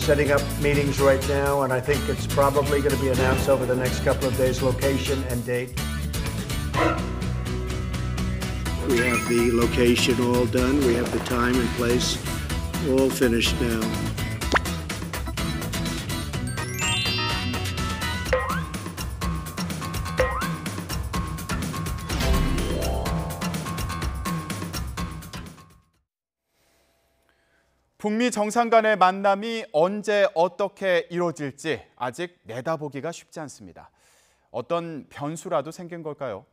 setting up meetings right now, and I think it's probably going to be announced over the next couple of days, location and date. We have the location all done. We have the time and place all finished now. 북미 정상 간의 만남이 언제 어떻게 이루어질지 아직 내다보기가 쉽지 않습니다. 어떤 변수라도 생긴 걸까요?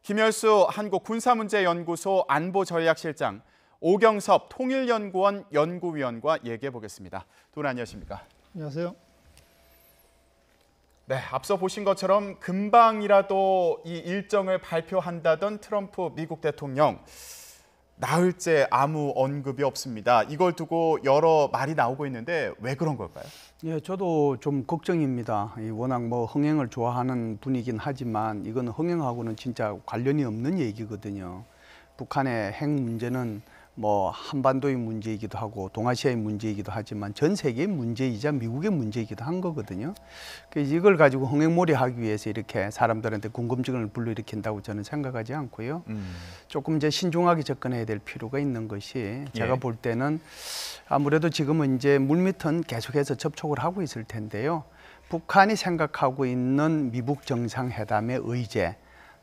김열수 한국군사문제연구소 안보전략실장, 오경섭 통일연구원 연구위원과 얘기해 보겠습니다. 두 분 안녕하십니까? 안녕하세요. 네, 앞서 보신 것처럼 금방이라도 이 일정을 발표한다던 트럼프 미국 대통령. 나흘째 아무 언급이 없습니다. 이걸 두고 여러 말이 나오고 있는데 왜 그런 걸까요? 예, 저도 좀 걱정입니다. 워낙 뭐 흥행을 좋아하는 분이긴 하지만 이건 흥행하고는 진짜 관련이 없는 얘기거든요. 북한의 핵 문제는 뭐 한반도의 문제이기도 하고 동아시아의 문제이기도 하지만 전 세계의 문제이자 미국의 문제이기도 한 거거든요. 그래서 이걸 가지고 흥행몰이하기 위해서 이렇게 사람들한테 궁금증을 불러일으킨다고 저는 생각하지 않고요. 조금 이제 신중하게 접근해야 될 필요가 있는 것이 제가 볼 때는 아무래도 지금은 이제 물밑은 계속해서 접촉을 하고 있을 텐데요. 북한이 생각하고 있는 미북 정상회담의 의제,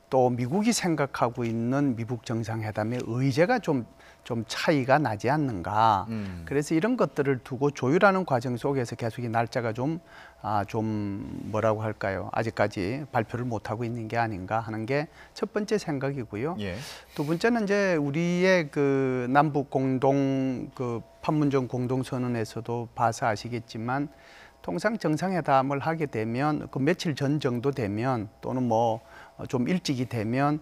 또 미국이 생각하고 있는 미북 정상회담의 의제가 좀 차이가 나지 않는가. 그래서 이런 것들을 두고 조율하는 과정 속에서 계속 이 날짜가 좀 뭐라고 할까요? 아직까지 발표를 못 하고 있는 게 아닌가 하는 게 첫 번째 생각이고요. 예. 두 번째는 이제 우리의 그 남북 공동 그 판문점 공동선언에서도 봐서 아시겠지만 통상 정상회담을 하게 되면 그 며칠 전 정도 되면 또는 뭐 좀 일찍이 되면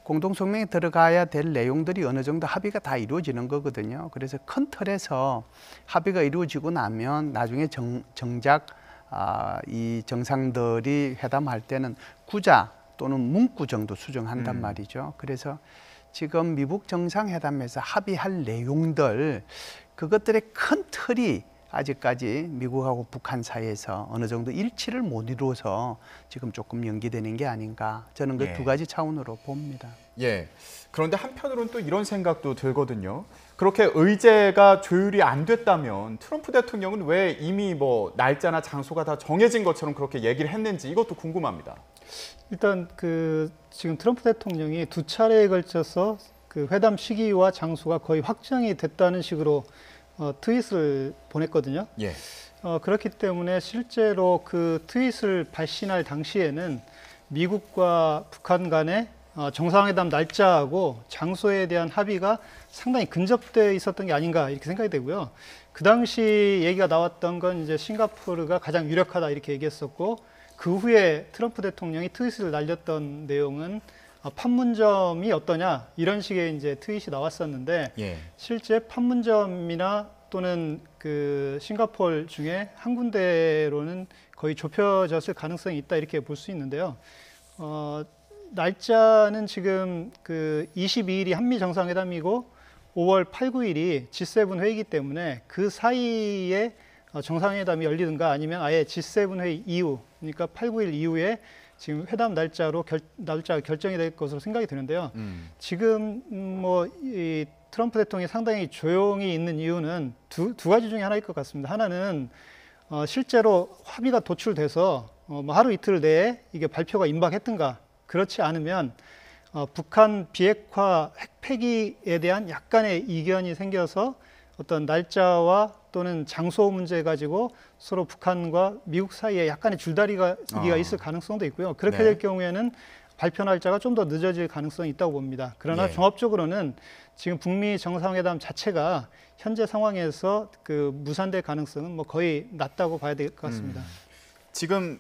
공동성명에 들어가야 될 내용들이 어느 정도 합의가 다 이루어지는 거거든요. 그래서 큰 틀에서 합의가 이루어지고 나면 나중에 정작 이 정상들이 회담할 때는 구자 또는 문구 정도 수정한단 말이죠. 그래서 지금 미북 정상회담에서 합의할 내용들 그것들의 큰 틀이 아직까지 미국하고 북한 사이에서 어느 정도 일치를 못 이루어서 지금 조금 연기되는 게 아닌가. 저는 그 두 가지 차원으로 봅니다. 예. 그런데 한편으로는 또 이런 생각도 들거든요. 그렇게 의제가 조율이 안 됐다면 트럼프 대통령은 왜 이미 뭐 날짜나 장소가 다 정해진 것처럼 그렇게 얘기를 했는지 이것도 궁금합니다. 일단 지금 트럼프 대통령이 두 차례에 걸쳐서 그 회담 시기와 장소가 거의 확정이 됐다는 식으로 트윗을 보냈거든요. 예. 그렇기 때문에 실제로 그 트윗을 발신할 당시에는 미국과 북한 간의 정상회담 날짜하고 장소에 대한 합의가 상당히 근접돼 있었던 게 아닌가 이렇게 생각이 되고요. 그 당시 얘기가 나왔던 건 이제 싱가포르가 가장 유력하다 이렇게 얘기했었고 그 후에 트럼프 대통령이 트윗을 날렸던 내용은 판문점이 어떠냐 이런 식의 이제 트윗이 나왔었는데 실제 판문점이나 또는 그 싱가포르 중에 한 군데로는 거의 좁혀졌을 가능성이 있다 이렇게 볼 수 있는데요. 날짜는 지금 그 22일이 한미 정상회담이고 5월 8, 9일이 G7 회의이기 때문에 그 사이에 정상회담이 열리든가 아니면 아예 G7 회의 이후 그러니까 8, 9일 이후에 지금 회담 날짜가 결정이 될 것으로 생각이 드는데요. 지금 이 트럼프 대통령이 상당히 조용히 있는 이유는 두 가지 중에 하나일 것 같습니다. 하나는 실제로 합의가 도출돼서 뭐 하루 이틀 내에 이게 발표가 임박했든가 그렇지 않으면 북한 비핵화 핵 폐기에 대한 약간의 이견이 생겨서 어떤 날짜와 또는 장소 문제 가지고 서로 북한과 미국 사이에 약간의 줄다리기가 있을 가능성도 있고요. 그렇게 될 경우에는 발표 날짜가 좀 더 늦어질 가능성이 있다고 봅니다. 그러나 종합적으로는 지금 북미 정상회담 자체가 현재 상황에서 그 무산될 가능성은 뭐 거의 낮다고 봐야 될 것 같습니다. 지금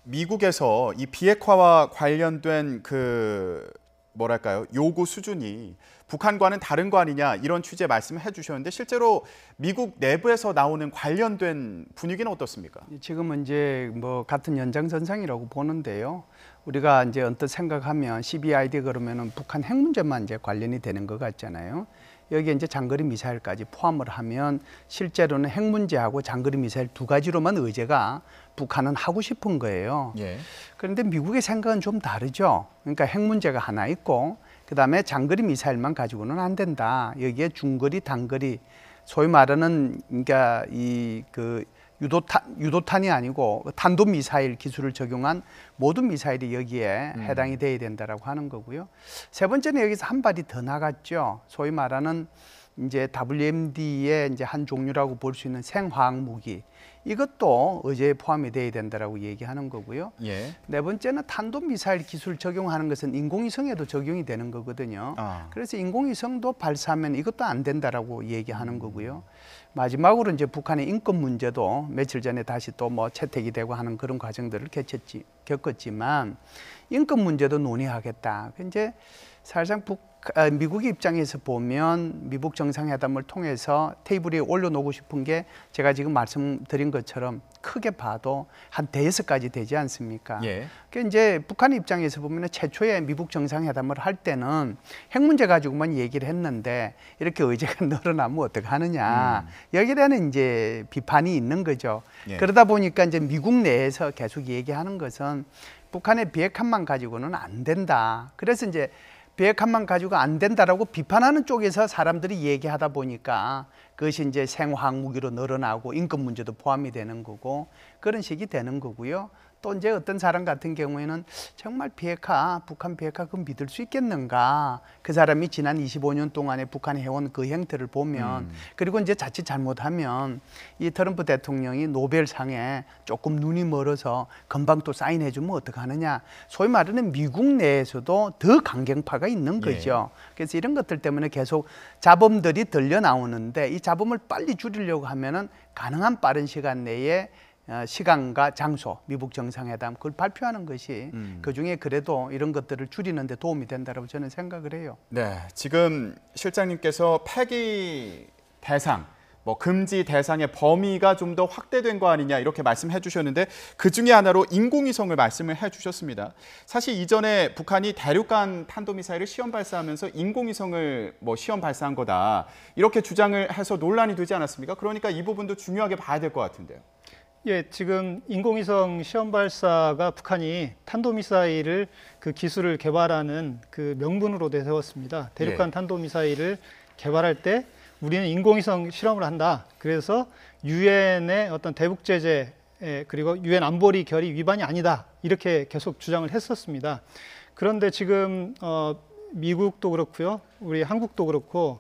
미국에서 이 비핵화와 관련된 그 뭐랄까요 요구 수준이 북한과는 다른 거 아니냐 이런 취지의 말씀을 해주셨는데 실제로 미국 내부에서 나오는 관련된 분위기는 어떻습니까? 지금은 이제 뭐 같은 연장선상이라고 보는데요. 우리가 이제 언뜻 생각하면 CBID 그러면은 북한 핵 문제만 이제 관련이 되는 것 같잖아요. 여기에 이제 장거리 미사일까지 포함을 하면 실제로는 핵 문제하고 장거리 미사일 두 가지로만 의제가 북한은 하고 싶은 거예요. 예. 그런데 미국의 생각은 좀 다르죠. 그러니까 핵 문제가 하나 있고 그다음에 장거리 미사일만 가지고는 안 된다. 여기에 중거리, 단거리 소위 말하는 그러니까 그 유도탄이 아니고 탄도 미사일 기술을 적용한 모든 미사일이 여기에 해당이 돼야 된다라고 하는 거고요. 세 번째는 여기서 한 발이 더 나갔죠. 소위 말하는 이제 WMD의 이제 한 종류라고 볼 수 있는 생화학 무기. 이것도 의제에 포함이 돼야 된다라고 얘기하는 거고요. 예. 네 번째는 탄도미사일 기술 적용하는 것은 인공위성에도 적용이 되는 거거든요. 그래서 인공위성도 발사하면 이것도 안 된다라고 얘기하는 거고요. 마지막으로 이제 북한의 인권 문제도 며칠 전에 다시 또 뭐 채택이 되고 하는 그런 과정들을 겪었지만 인권 문제도 논의하겠다. 이제 사실상 미국의 입장에서 보면 미국 정상회담을 통해서 테이블에 올려놓고 싶은 게 제가 지금 말씀드린 것처럼 크게 봐도 한 5가지 되지 않습니까? 예. 그러니까 이제 북한 입장에서 보면 최초에 미국 정상회담을 할 때는 핵 문제 가지고만 얘기를 했는데 이렇게 의제가 늘어나면 어떻게 하느냐. 여기에 대한 이제 비판이 있는 거죠. 예. 그러다 보니까 이제 미국 내에서 계속 얘기하는 것은 북한의 비핵화만 가지고는 안 된다. 그래서 이제 비핵화만 가지고 안 된다라고 비판하는 쪽에서 사람들이 얘기하다 보니까 그것이 이제 생화학 무기로 늘어나고 인권 문제도 포함이 되는 거고 그런 식이 되는 거고요. 또 이제 어떤 사람 같은 경우에는 정말 북한 비핵화 그건 믿을 수 있겠는가? 그 사람이 지난 25년 동안에 북한이 해온 그 행태를 보면 그리고 이제 자칫 잘못하면 이 트럼프 대통령이 노벨상에 조금 눈이 멀어서 금방 또 사인해 주면 어떡하느냐? 소위 말하는 미국 내에서도 더 강경파가 있는 거죠. 그래서 이런 것들 때문에 계속 잡음들이 들려 나오는데 이 잡음을 빨리 줄이려고 하면은 가능한 빠른 시간 내에 시간과 장소, 미국 정상회담 그걸 발표하는 것이 그중에 그래도 이런 것들을 줄이는 데 도움이 된다고 저는 생각을 해요. 네, 지금 실장님께서 폐기 대상, 뭐 금지 대상의 범위가 좀 더 확대된 거 아니냐 이렇게 말씀해 주셨는데 그중에 하나로 인공위성을 말씀을 해 주셨습니다. 사실 이전에 북한이 대륙간 탄도미사일을 시험 발사하면서 인공위성을 뭐 시험 발사한 거다 이렇게 주장을 해서 논란이 되지 않았습니까? 그러니까 이 부분도 중요하게 봐야 될 것 같은데요. 예, 지금 인공위성 시험 발사가 북한이 탄도미사일을 그 기술을 개발하는 그 명분으로 내세웠습니다. 대륙간 탄도미사일을 개발할 때 우리는 인공위성 실험을 한다. 그래서 유엔의 어떤 대북 제재 그리고 유엔 안보리 결의 위반이 아니다. 이렇게 계속 주장을 했었습니다. 그런데 지금 미국도 그렇고요, 우리 한국도 그렇고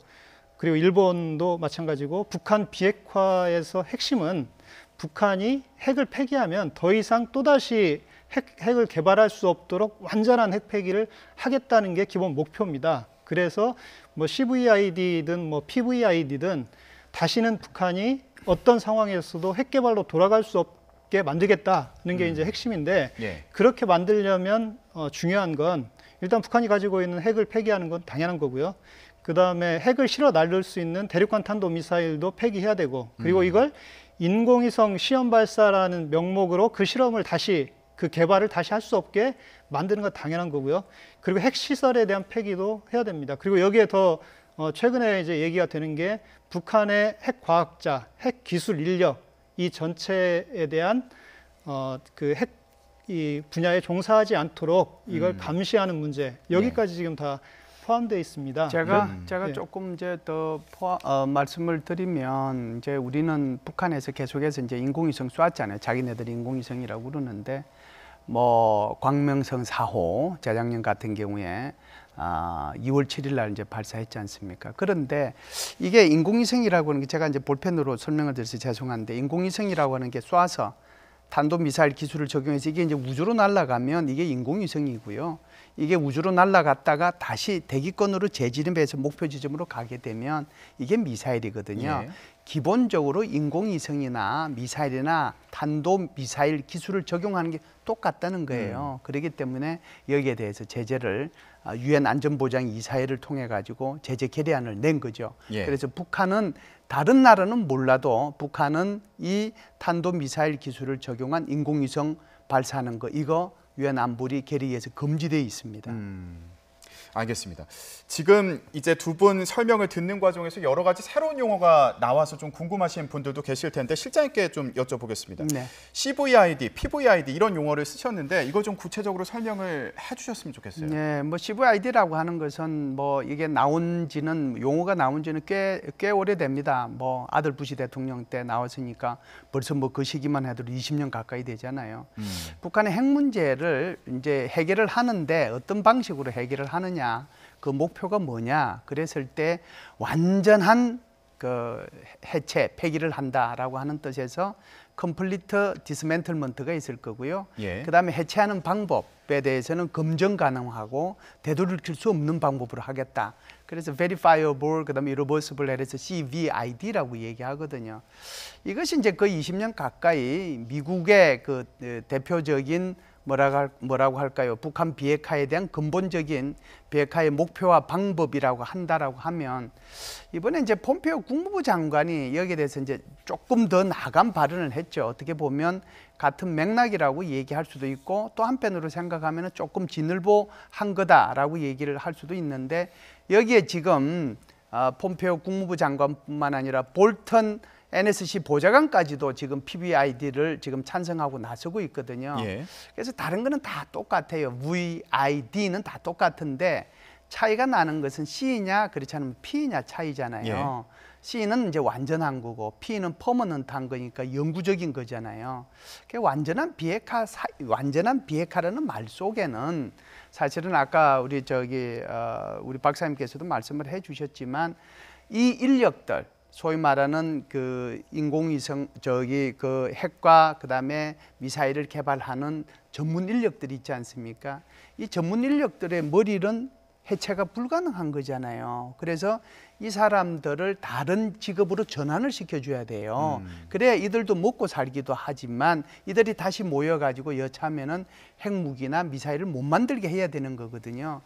그리고 일본도 마찬가지고 북한 비핵화에서 핵심은 북한이 핵을 폐기하면 더 이상 또다시 핵을 개발할 수 없도록 완전한 핵 폐기를 하겠다는 게 기본 목표입니다. 그래서 뭐 CVID든 뭐 PVID든 다시는 북한이 어떤 상황에서도 핵 개발로 돌아갈 수 없게 만들겠다는 게 이제 핵심인데 그렇게 만들려면 중요한 건 일단 북한이 가지고 있는 핵을 폐기하는 건 당연한 거고요. 그 다음에 핵을 실어 날릴 수 있는 대륙간 탄도미사일도 폐기해야 되고 그리고 이걸 인공위성 시험 발사라는 명목으로 그 실험을 다시 그 개발을 다시 할 수 없게 만드는 건 당연한 거고요. 그리고 핵 시설에 대한 폐기도 해야 됩니다. 그리고 여기에 더 최근에 이제 얘기가 되는 게 북한의 핵 과학자, 핵 기술 인력 이 전체에 대한 그 핵 이 분야에 종사하지 않도록 이걸 감시하는 문제 여기까지 지금 다 포함되어 있습니다. 제가 조금 이제 더 말씀을 드리면 이제 우리는 북한에서 계속해서 이제 인공위성 쐈잖아요. 자기네들이 인공위성이라고 그러는데 뭐 광명성 4호 재작년 같은 경우에 2월 7일 날 이제 발사했지 않습니까? 그런데 이게 인공위성이라고 하는 게 제가 이제 볼펜으로 설명을 드려서 죄송한데 인공위성이라고 하는 게 쏴서 탄도미사일 기술을 적용해서 이게 이제 우주로 날아가면 이게 인공위성이고요. 이게 우주로 날아갔다가 다시 대기권으로 재진입해서 목표 지점으로 가게 되면 이게 미사일이거든요. 기본적으로 인공위성이나 미사일이나 탄도미사일 기술을 적용하는 게 똑같다는 거예요. 그렇기 때문에 여기에 대해서 제재를 유엔 안전보장 이사회를 통해 가지고 제재 결의안을 낸 거죠. 그래서 북한은 다른 나라는 몰라도 북한은 이 탄도미사일 기술을 적용한 인공위성 발사하는 거 이거 유엔 안보리 결의에서 금지되어 있습니다. 알겠습니다. 지금 이제 두 분 설명을 듣는 과정에서 여러 가지 새로운 용어가 나와서 좀 궁금하신 분들도 계실 텐데 실장님께 좀 여쭤보겠습니다. 네. CVID, PVID 이런 용어를 쓰셨는데 이거 좀 구체적으로 설명을 해주셨으면 좋겠어요. 네, 뭐 CVID라고 하는 것은 뭐 이게 용어가 나온 지는 꽤 오래됩니다. 뭐 아들 부시 대통령 때 나왔으니까 벌써 뭐 그 시기만 해도 20년 가까이 되잖아요. 북한의 핵 문제를 이제 해결을 하는데 어떤 방식으로 해결을 하느냐, 그 목표가 뭐냐, 그랬을 때 완전한 그 해체, 폐기를 한다라고 하는 뜻에서 컴플리트 디스맨틀먼트가 있을 거고요. 예. 그다음에 해체하는 방법에 대해서는 검증 가능하고 되돌이킬 수 없는 방법으로 하겠다. 그래서 verifiable, 그다음에 irreversible 해서 CVID라고 얘기하거든요. 이것이 이제 거의 20년 가까이 미국의 그 대표적인 뭐라고 할까요? 북한 비핵화에 대한 근본적인 비핵화의 목표와 방법이라고 한다라고 하면 이번에 이제 폼페이오 국무부 장관이 여기에 대해서 이제 조금 더 나간 발언을 했죠. 어떻게 보면 같은 맥락이라고 얘기할 수도 있고 또 한편으로 생각하면 조금 지늘보한 거다라고 얘기를 할 수도 있는데 여기에 지금 폼페이오 국무부 장관뿐만 아니라 볼턴 NSC 보좌관까지도 지금 PVID를 지금 찬성하고 나서고 있거든요. 예. 그래서 다른 거는 다 똑같아요. VID는 다 똑같은데 차이가 나는 것은 C냐 그렇지 않으면 P냐 차이잖아요. 예. C는 이제 완전한 거고 P는 퍼머넌트한 거니까 영구적인 거잖아요. 완전한 비핵화라는 말 속에는 사실은 아까 우리 박사님께서도 말씀을 해주셨지만 이 인력들 소위 말하는 그 인공위성 그 핵과 그다음에 미사일을 개발하는 전문 인력들이 있지 않습니까? 이 전문 인력들의 머리는 해체가 불가능한 거잖아요. 그래서 이 사람들을 다른 직업으로 전환을 시켜줘야 돼요. 그래야 이들도 먹고 살기도 하지만 이들이 다시 모여가지고 여차하면은 핵무기나 미사일을 못 만들게 해야 되는 거거든요.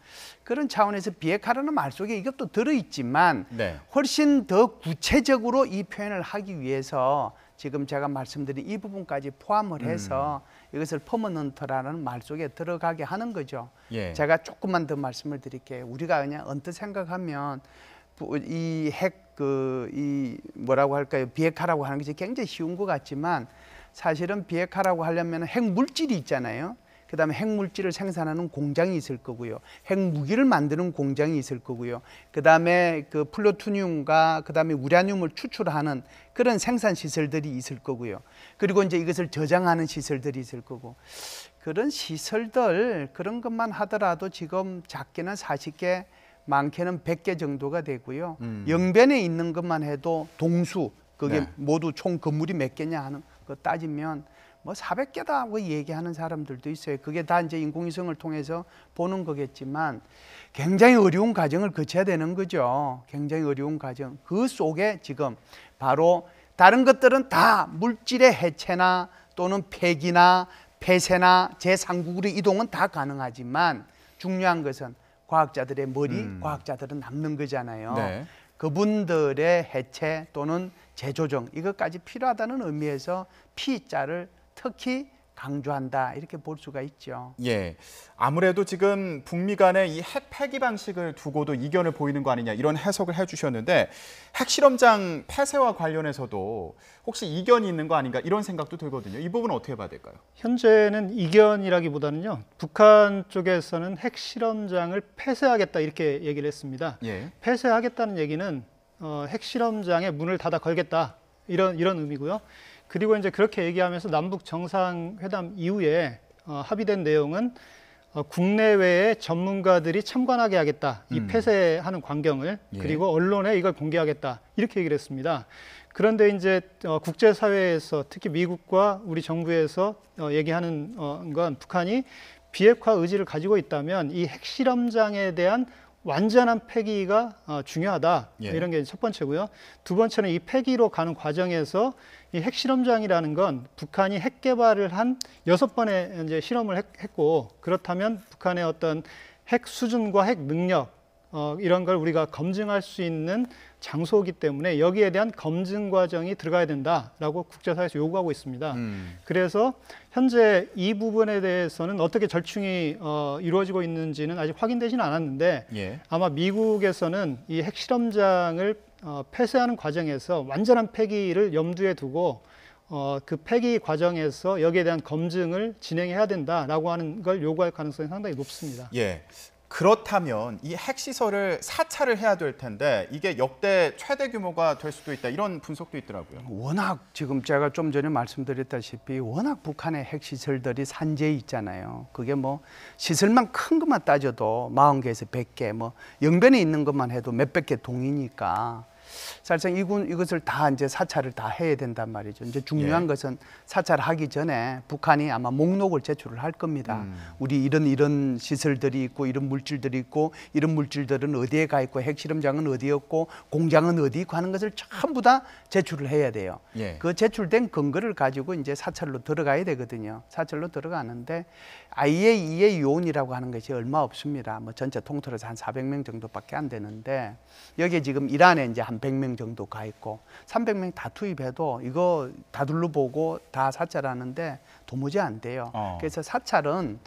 그런 차원에서 비핵화라는 말 속에 이것도 들어있지만 네. 훨씬 더 구체적으로 이 표현을 하기 위해서 지금 제가 말씀드린 이 부분까지 포함을 해서 이것을 퍼머넌트라는 말 속에 들어가게 하는 거죠. 예. 제가 조금만 더 말씀을 드릴게요. 우리가 그냥 언뜻 생각하면 이 뭐라고 할까요? 비핵화라고 하는 것이 굉장히 쉬운 것 같지만 사실은 비핵화라고 하려면 핵 물질이 있잖아요. 그다음에 핵 물질을 생산하는 공장이 있을 거고요. 핵 무기를 만드는 공장이 있을 거고요. 그다음에 그 플루토늄과 그다음에 우라늄을 추출하는 그런 생산 시설들이 있을 거고요. 그리고 이제 이것을 저장하는 시설들이 있을 거고. 그런 시설들 그런 것만 하더라도 지금 작게는 40개, 많게는 100개 정도가 되고요. 영변에 있는 것만 해도 동수 그게 네. 모두 총 건물이 몇 개냐 하는 거 따지면 뭐 400개다고 얘기하는 사람들도 있어요. 그게 다 이제 인공위성을 통해서 보는 거겠지만 굉장히 어려운 과정을 거쳐야 되는 거죠. 굉장히 어려운 과정. 그 속에 지금 바로 다른 것들은 다 물질의 해체나 또는 폐기나 폐쇄나 제3국으로 이동은 다 가능하지만 중요한 것은 과학자들의 머리, 과학자들은 남는 거잖아요. 네. 그분들의 해체 또는 재조정 이것까지 필요하다는 의미에서 P자를 특히 강조한다 이렇게 볼 수가 있죠. 예, 아무래도 지금 북미 간의 이 핵 폐기 방식을 두고도 이견을 보이는 거 아니냐 이런 해석을 해주셨는데 핵실험장 폐쇄와 관련해서도 혹시 이견이 있는 거 아닌가 이런 생각도 들거든요. 이 부분은 어떻게 봐야 될까요? 현재는 이견이라기보다는요. 북한 쪽에서는 핵실험장을 폐쇄하겠다 이렇게 얘기를 했습니다. 예. 폐쇄하겠다는 얘기는 핵실험장에 문을 닫아 걸겠다 이런 의미고요. 그리고 이제 그렇게 얘기하면서 남북 정상회담 이후에 합의된 내용은 국내외의 전문가들이 참관하게 하겠다. 이 폐쇄하는 광경을 예. 그리고 언론에 이걸 공개하겠다. 이렇게 얘기를 했습니다. 그런데 이제 국제사회에서 특히 미국과 우리 정부에서 얘기하는 건 북한이 비핵화 의지를 가지고 있다면 이 핵실험장에 대한 완전한 폐기가 중요하다. 예. 이런 게 첫 번째고요. 두 번째는 이 폐기로 가는 과정에서 이 핵실험장이라는 건 북한이 핵 개발을 한 6번의 이제 실험을 했고 그렇다면 북한의 어떤 핵 수준과 핵 능력 이런 걸 우리가 검증할 수 있는 장소이기 때문에 여기에 대한 검증 과정이 들어가야 된다라고 국제사회에서 요구하고 있습니다. 그래서 현재 이 부분에 대해서는 어떻게 절충이 이루어지고 있는지는 아직 확인되지는 않았는데 예. 아마 미국에서는 이 핵실험장을 폐쇄하는 과정에서 완전한 폐기를 염두에 두고 그 폐기 과정에서 여기에 대한 검증을 진행해야 된다라고 하는 걸 요구할 가능성이 상당히 높습니다. 예. 그렇다면 이 핵시설을 사찰을 해야 될 텐데 이게 역대 최대 규모가 될 수도 있다 이런 분석도 있더라고요. 워낙 지금 제가 좀 전에 말씀드렸다시피 워낙 북한의 핵시설들이 산재해 있잖아요. 그게 뭐 시설만 큰 것만 따져도 40개에서 100개, 뭐 영변에 있는 것만 해도 몇백 개 동이니까 사실상 이것을 다 이제 사찰을 다 해야 된단 말이죠. 이제 중요한 예. 것은 사찰하기 전에 북한이 아마 목록을 제출을 할 겁니다. 우리 이런 시설들이 있고 이런 물질들이 있고 이런 물질들은 어디에 가 있고 핵실험장은 어디였고 공장은 어디 있고 하는 것을 전부 다 제출을 해야 돼요. 예. 그 제출된 근거를 가지고 이제 사찰로 들어가야 되거든요. 사찰로 들어가는데 IAEA 요원이라고 하는 것이 얼마 없습니다. 뭐 전체 통틀어서 한 400명 정도밖에 안 되는데 여기에 지금 이란에 이제 한 100명 정도 가 있고 300명 다 투입해도 이거 다 둘러보고 다 사찰하는데 도무지 안 돼요. 그래서 사찰은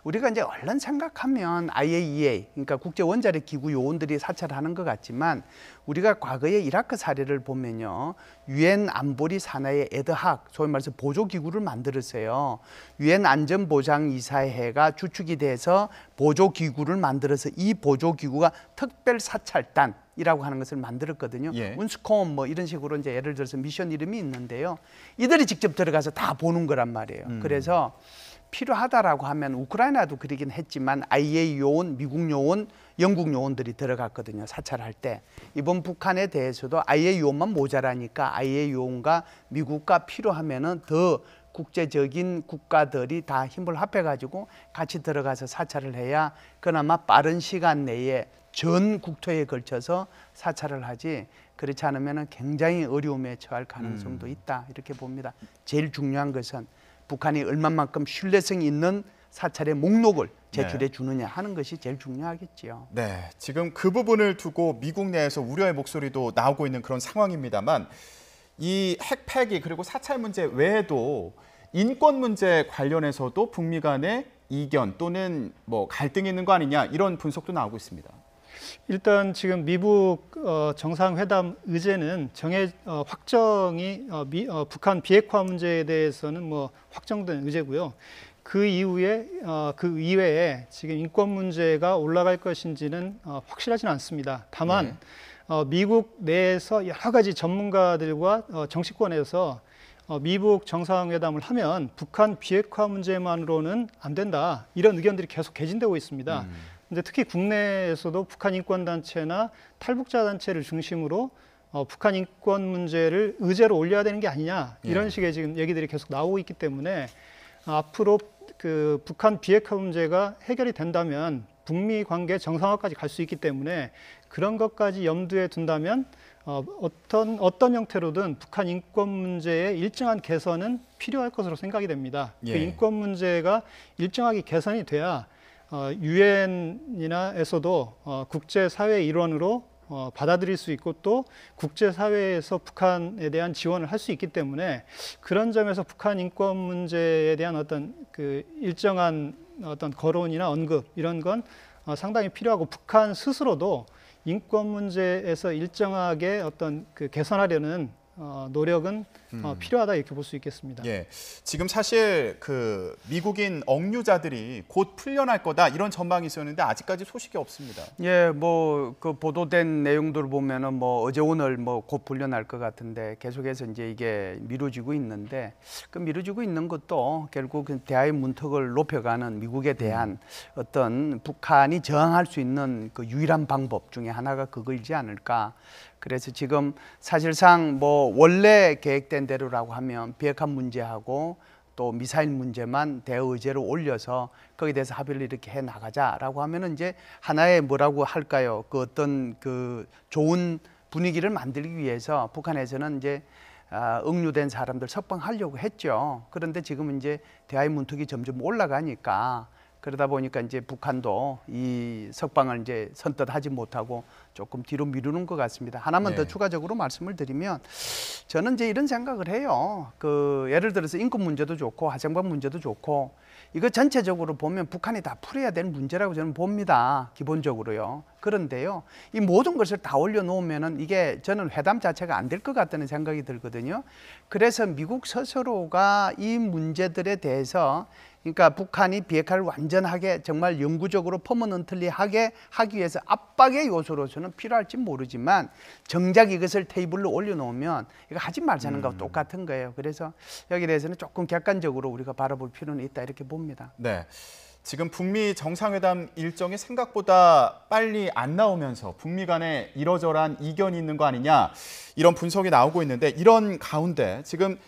우리가 이제 얼른 생각하면 IAEA, 그러니까 국제 원자력 기구 요원들이 사찰하는 것 같지만 우리가 과거의 이라크 사례를 보면요, 유엔 안보리 산하의 에드학, 소위 말해서 보조 기구를 만들었어요. 유엔 안전보장이사회가 주축이 돼서 보조 기구를 만들어서 이 보조 기구가 특별 사찰단 이라고 하는 것을 만들었거든요. 예. 운스콤 뭐 이런 식으로 이제 예를 들어서 미션 이름이 있는데요. 이들이 직접 들어가서 다 보는 거란 말이에요. 그래서 필요하다라고 하면 우크라이나도 그러긴 했지만 IA 요원, 미국 요원, 영국 요원들이 들어갔거든요. 사찰할 때. 이번 북한에 대해서도 IA 요원만 모자라니까 IA 요원과 미국과 필요하면은 더 국제적인 국가들이 다 힘을 합해가지고 같이 들어가서 사찰을 해야 그나마 빠른 시간 내에 전 국토에 걸쳐서 사찰을 하지, 그렇지 않으면 굉장히 어려움에 처할 가능성도 있다 이렇게 봅니다. 제일 중요한 것은 북한이 얼마만큼 신뢰성 있는 사찰의 목록을 제출해 주느냐 하는 것이 제일 중요하겠지요. 네, 지금 그 부분을 두고 미국 내에서 우려의 목소리도 나오고 있는 그런 상황입니다만 이 핵폐기 그리고 사찰 문제 외에도 인권 문제 관련해서도 북미 간의 이견 또는 뭐 갈등이 있는 거 아니냐 이런 분석도 나오고 있습니다. 일단 지금 미국 정상회담 의제는 확정이 북한 비핵화 문제에 대해서는 뭐 확정된 의제고요. 그 이외에 지금 인권 문제가 올라갈 것인지는 확실하지는 않습니다. 다만 미국 내에서 여러 가지 전문가들과 정치권에서 미국 정상회담을 하면 북한 비핵화 문제만으로는 안 된다 이런 의견들이 계속 개진되고 있습니다. 근데 특히 국내에서도 북한 인권단체나 탈북자 단체를 중심으로 북한 인권 문제를 의제로 올려야 되는 게 아니냐 이런 식의 지금 얘기들이 계속 나오고 있기 때문에 앞으로 그 북한 비핵화 문제가 해결이 된다면 북미 관계 정상화까지 갈 수 있기 때문에 그런 것까지 염두에 둔다면 어떤 형태로든 북한 인권 문제의 일정한 개선은 필요할 것으로 생각이 됩니다. 예. 그 인권 문제가 일정하게 개선이 돼야 유엔이나에서도 국제사회 일원으로 받아들일 수 있고 또 국제사회에서 북한에 대한 지원을 할 수 있기 때문에 그런 점에서 북한 인권 문제에 대한 어떤 그 일정한 어떤 거론이나 언급 이런 건 상당히 필요하고 북한 스스로도 인권 문제에서 일정하게 어떤 그 개선하려는 노력은 필요하다 이렇게 볼 수 있겠습니다. 예, 지금 사실 그 미국인 억류자들이 곧 풀려날 거다 이런 전망이 있었는데 아직까지 소식이 없습니다. 예, 뭐 그 보도된 내용들을 보면은 뭐 어제 오늘 뭐 곧 풀려날 것 같은데 계속해서 이제 이게 미뤄지고 있는데 그 미뤄지고 있는 것도 결국 대화의 문턱을 높여가는 미국에 대한 어떤 북한이 저항할 수 있는 그 유일한 방법 중에 하나가 그거이지 않을까. 그래서 지금 사실상 뭐 원래 계획된 대로라고 하면 비핵화 문제하고 또 미사일 문제만 대의제로 올려서 거기에 대해서 합의를 이렇게 해 나가자라고 하면은 이제 하나의 뭐라고 할까요? 그 어떤 그 좋은 분위기를 만들기 위해서 북한에서는 이제 억류된 사람들 석방하려고 했죠. 그런데 지금 이제 대화의 문턱이 점점 올라가니까 그러다 보니까 이제 북한도 이 석방을 이제 선뜻 하지 못하고 조금 뒤로 미루는 것 같습니다. 하나만 네. 더 추가적으로 말씀을 드리면 저는 이제 이런 생각을 해요. 그 예를 들어서 인권 문제도 좋고 화생방 문제도 좋고 이거 전체적으로 보면 북한이 다 풀어야 될 문제라고 저는 봅니다. 기본적으로요. 그런데요, 이 모든 것을 다 올려놓으면은 이게 저는 회담 자체가 안 될 것 같다는 생각이 들거든요. 그래서 미국 스스로가 이 문제들에 대해서 그러니까 북한이 비핵화를 완전하게 정말 영구적으로 퍼머넌틀리하게 하기 위해서 압박의 요소로서는 필요할지 모르지만 정작 이것을 테이블로 올려놓으면 이거 하지 말자는 거하고 똑같은 거예요. 그래서 여기에 대해서는 조금 객관적으로 우리가 바라볼 필요는 있다 이렇게 봅니다. 네. 지금 북미 정상회담 일정이 생각보다 빨리 안 나오면서 북미 간에 이러저러한 이견이 있는 거 아니냐 이런 분석이 나오고 있는데 이런 가운데 지금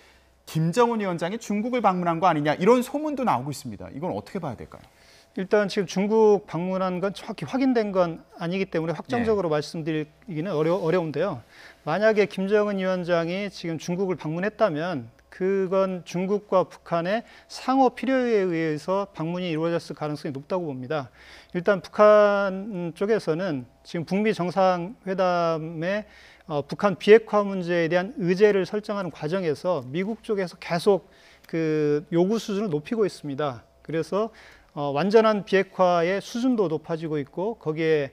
김정은 위원장이 중국을 방문한 거 아니냐 이런 소문도 나오고 있습니다. 이건 어떻게 봐야 될까요? 일단 지금 중국 방문한 건 정확히 확인된 건 아니기 때문에 확정적으로 말씀드리기는 어려운데요. 만약에 김정은 위원장이 지금 중국을 방문했다면 그건 중국과 북한의 상호 필요에 의해서 방문이 이루어졌을 가능성이 높다고 봅니다. 일단 북한 쪽에서는 지금 북미 정상회담에 북한 비핵화 문제에 대한 의제를 설정하는 과정에서 미국 쪽에서 계속 그 요구 수준을 높이고 있습니다. 그래서 완전한 비핵화의 수준도 높아지고 있고 거기에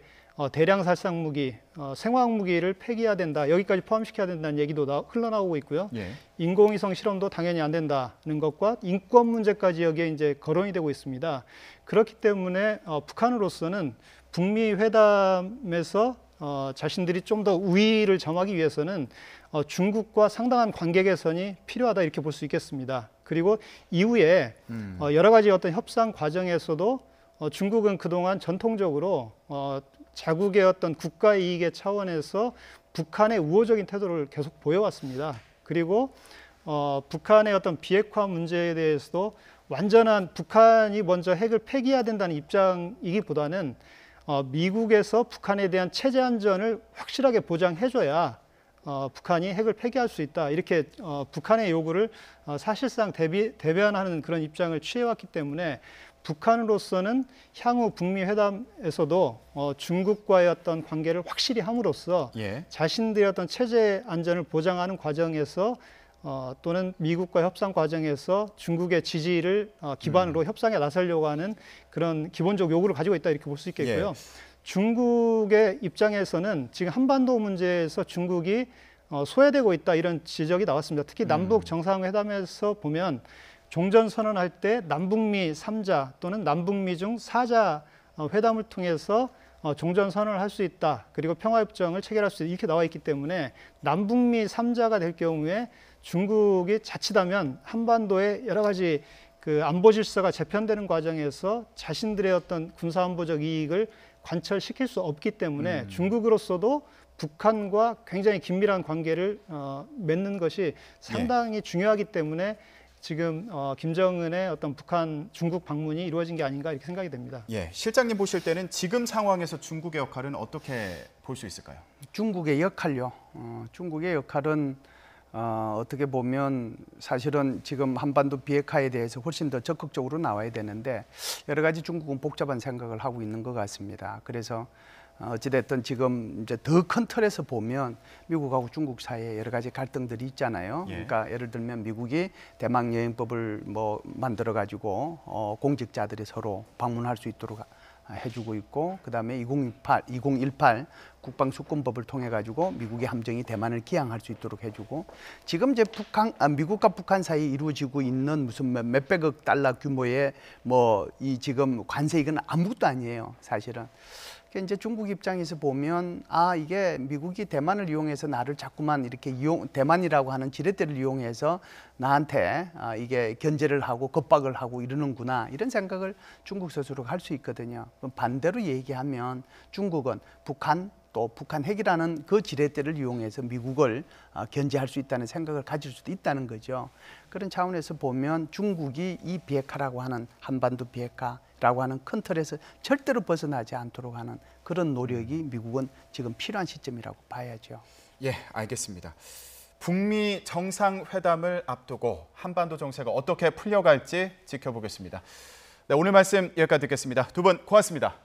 대량 살상 무기, 생화학 무기를 폐기해야 된다. 여기까지 포함시켜야 된다는 얘기도 흘러나오고 있고요. 예. 인공위성 실험도 당연히 안 된다는 것과 인권 문제까지 여기에 이제 거론이 되고 있습니다. 그렇기 때문에 북한으로서는 북미 회담에서 자신들이 좀 더 우위를 점하기 위해서는 중국과 상당한 관계 개선이 필요하다 이렇게 볼 수 있겠습니다. 그리고 이후에 여러 가지 어떤 협상 과정에서도 중국은 그동안 전통적으로 자국의 어떤 국가 이익의 차원에서 북한의 우호적인 태도를 계속 보여왔습니다. 그리고 북한의 어떤 비핵화 문제에 대해서도 완전한 북한이 먼저 핵을 폐기해야 된다는 입장이기보다는 미국에서 북한에 대한 체제 안전을 확실하게 보장해줘야 북한이 핵을 폐기할 수 있다. 이렇게 북한의 요구를 사실상 대변하는 그런 입장을 취해왔기 때문에 북한으로서는 향후 북미 회담에서도 중국과의 어떤 관계를 확실히 함으로써 자신들의 어떤 체제 안전을 보장하는 과정에서 또는 미국과 협상 과정에서 중국의 지지를 기반으로 협상에 나서려고 하는 그런 기본적 요구를 가지고 있다 이렇게 볼 수 있겠고요. 중국의 입장에서는 지금 한반도 문제에서 중국이 소외되고 있다 이런 지적이 나왔습니다. 특히 남북 정상회담에서 보면 종전선언할 때 남북미 3자 또는 남북미 중 4자 회담을 통해서 종전선언을 할 수 있다. 그리고 평화협정을 체결할 수 있다. 이렇게 나와 있기 때문에 남북미 3자가 될 경우에 중국이 자칫하면 한반도에 여러 가지 그 안보 질서가 재편되는 과정에서 자신들의 어떤 군사안보적 이익을 관철시킬 수 없기 때문에 중국으로서도 북한과 굉장히 긴밀한 관계를 맺는 것이 상당히 중요하기 때문에 지금 김정은의 어떤 중국 방문이 이루어진 게 아닌가 이렇게 생각이 됩니다. 예, 실장님 보실 때는 지금 상황에서 중국의 역할은 어떻게 볼 수 있을까요? 중국의 역할요. 중국의 역할은 어떻게 보면 사실은 지금 한반도 비핵화에 대해서 훨씬 더 적극적으로 나와야 되는데 여러 가지 중국은 복잡한 생각을 하고 있는 것 같습니다. 그래서 어찌됐든 지금 이제 더 큰 틀에서 보면 미국하고 중국 사이에 여러 가지 갈등들이 있잖아요. 그러니까 예를 들면 미국이 대망 여행법을 만들어 가지고 공직자들이 서로 방문할 수 있도록 해주고 있고, 그다음에 2018 국방수권법을 통해 가지고 미국의 함정이 대만을 기항할 수 있도록 해주고, 지금 이제 미국과 북한 사이에 이루어지고 있는 무슨 몇백억 달러 규모의 이 지금 관세, 이건 아무것도 아니에요, 사실은. 이제 중국 입장에서 보면 이게 미국이 대만을 이용해서 나를 자꾸만 이렇게 대만이라고 하는 지렛대를 이용해서 나한테 이게 견제를 하고 겁박을 하고 이러는구나, 이런 생각을 중국 스스로가 할 수 있거든요. 반대로 얘기하면 중국은 북한 핵이라는 그 지렛대를 이용해서 미국을 견제할 수 있다는 생각을 가질 수도 있다는 거죠. 그런 차원에서 보면 중국이 이 비핵화라고 하는 한반도 비핵화라고 하는 큰 틀에서 절대로 벗어나지 않도록 하는 그런 노력이 미국은 지금 필요한 시점이라고 봐야죠. 예, 알겠습니다. 북미 정상회담을 앞두고 한반도 정세가 어떻게 풀려갈지 지켜보겠습니다. 네, 오늘 말씀 여기까지 듣겠습니다. 두 분 고맙습니다.